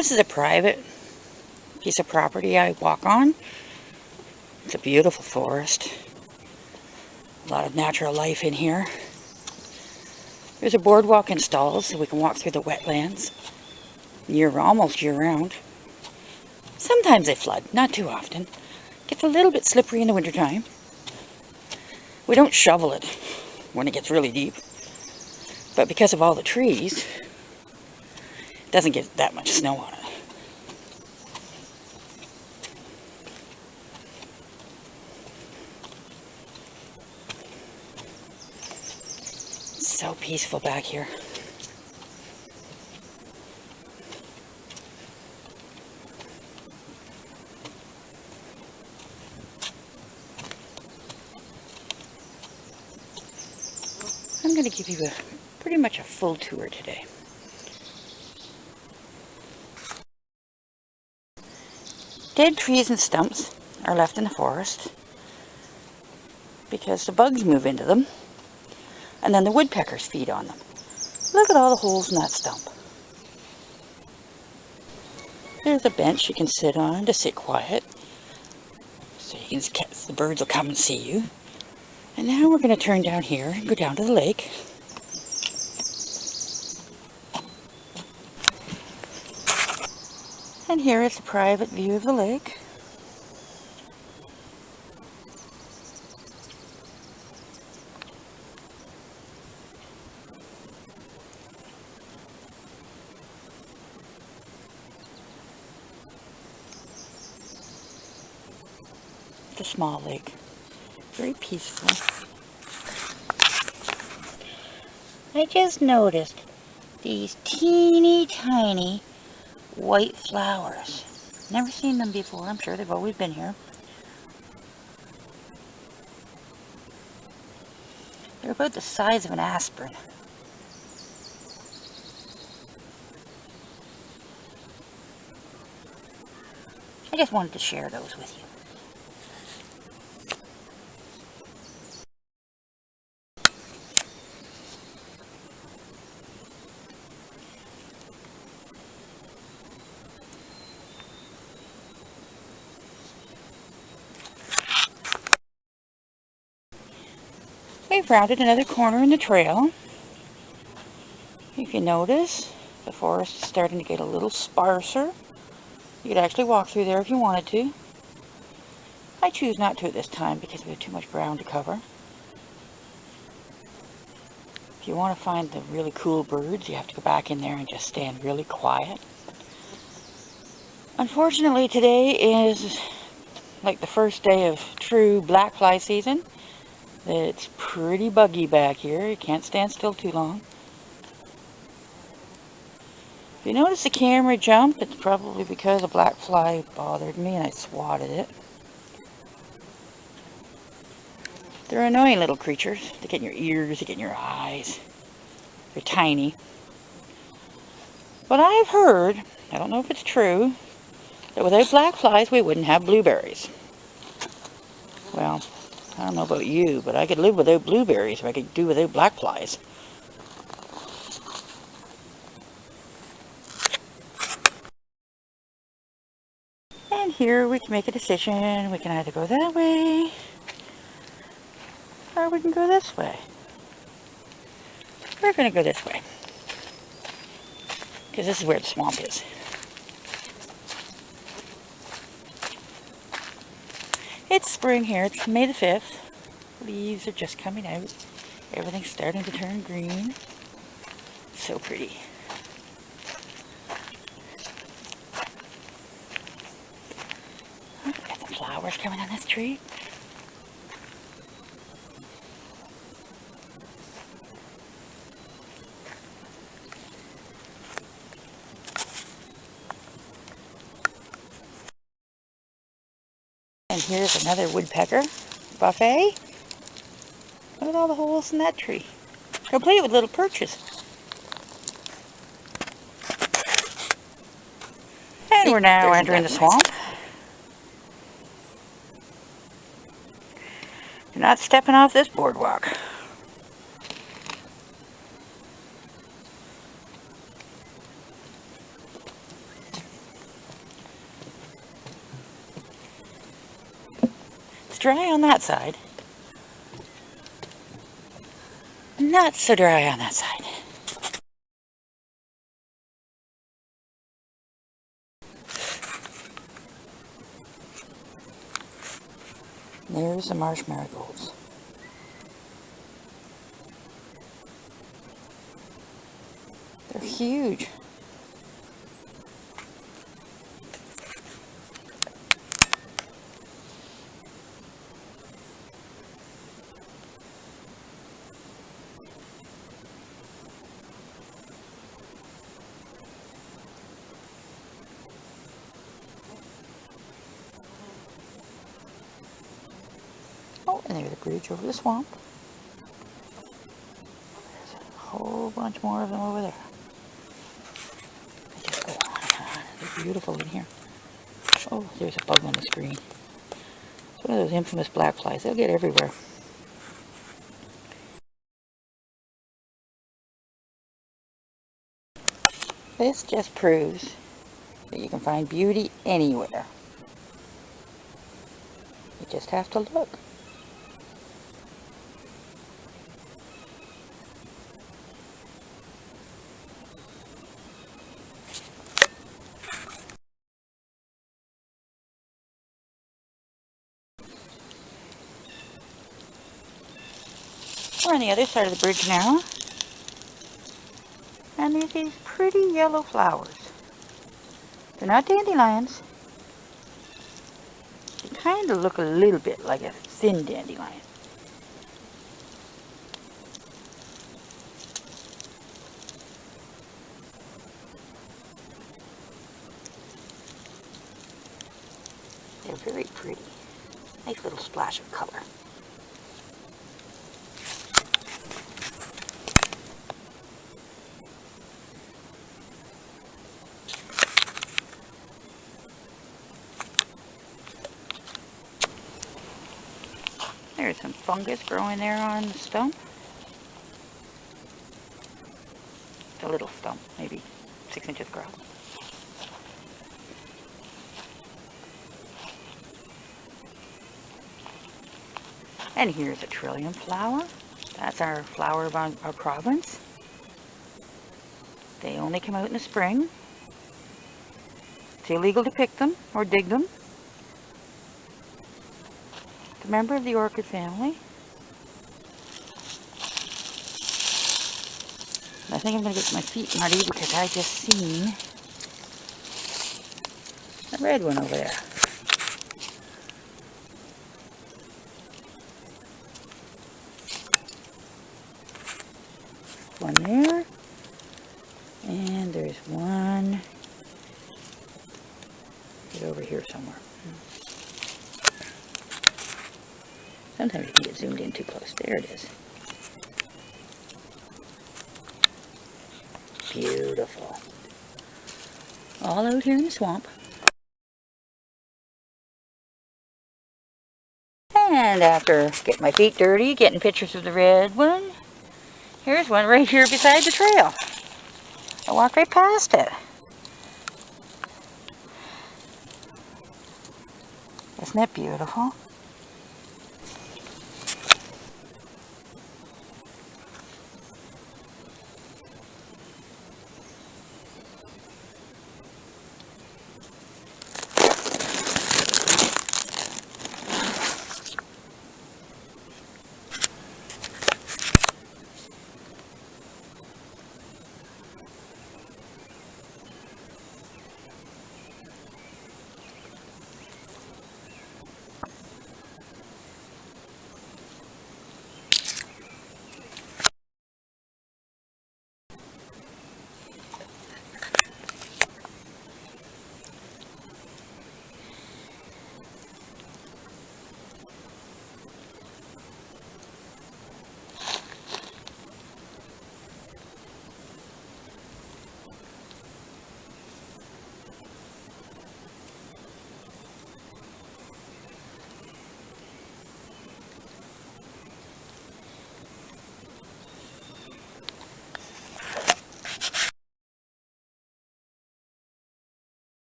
This is a private piece of property I walk on. It's a beautiful forest. A lot of natural life in here. There's a boardwalk installed so we can walk through the wetlands almost year round. Sometimes they flood, not too often. Gets a little bit slippery in the wintertime. We don't shovel it when it gets really deep. But because of all the trees, it doesn't get that much snow on it. So peaceful back here. I'm going to give you pretty much a full tour today. Dead trees and stumps are left in the forest because the bugs move into them. And then the woodpeckers feed on them. Look at all the holes in that stump. There's a bench you can sit on to sit quiet. So the birds will come and see you. And now we're going to turn down here and go down to the lake. And here is a private view of the lake. A small lake, very peaceful. I just noticed these teeny tiny white flowers. Never seen them before. I'm sure they've always been here. They're about the size of an aspirin. I just wanted to share those with you. We've rounded another corner in the trail. If you notice, the forest is starting to get a little sparser. You could actually walk through there if you wanted to. I choose not to at this time because we have too much ground to cover. If you want to find the really cool birds, you have to go back in there and just stand really quiet. Unfortunately, today is like the first day of true black fly season. It's pretty buggy back here. You can't stand still too long. If you notice the camera jump, it's probably because a black fly bothered me and I swatted it. They're annoying little creatures. They get in your ears, they get in your eyes. They're tiny. But I've heard, I don't know if it's true, that without black flies we wouldn't have blueberries. Well, I don't know about you, but I could live without blueberries if I could do without black flies. And here we can make a decision. We can either go that way, or we can go this way. We're going to go this way, because this is where the swamp is. It's spring here. It's May the 5th. Leaves are just coming out. Everything's starting to turn green. So pretty. Oh, got some flowers coming on this tree. And here's another woodpecker buffet. Look at all the holes in that tree. Complete with little perches. And we're now entering the swamp. You're not stepping off this boardwalk. dry on that side. Not so dry on that side. There's the marsh marigolds. They're huge. Oh, and there's a bridge over the swamp. There's a whole bunch more of them over there. They just go on and on. They're beautiful in here. Oh, there's a bug on the screen. It's one of those infamous black flies. They'll get everywhere. This just proves that you can find beauty anywhere. You just have to look. We're on the other side of the bridge now. And there's these pretty yellow flowers. They're not dandelions. They kind of look a little bit like a thin dandelion. They're very pretty. Nice little splash of color. There's some fungus growing there on the stump. It's a little stump, maybe 6 inches across. And here's a trillium flower. That's our flower of our province. They only come out in the spring. It's illegal to pick them or dig them. It's a member of the orchid family. I think I'm going to get my feet muddy because I just seen a red one over there. One there. And there's one right over here somewhere. Sometimes you can get zoomed in too close. There it is. Beautiful. All out here in the swamp. And after getting my feet dirty, getting pictures of the red one, here's one right here beside the trail. I walked right past it. Isn't that beautiful?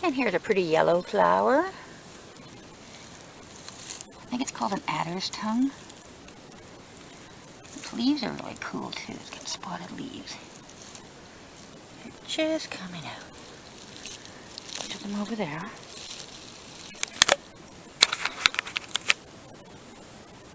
And here's a pretty yellow flower. think it's called an adder's tongue. Its leaves are really cool too. It's got spotted leaves. They're just coming out. Bunch of them over there.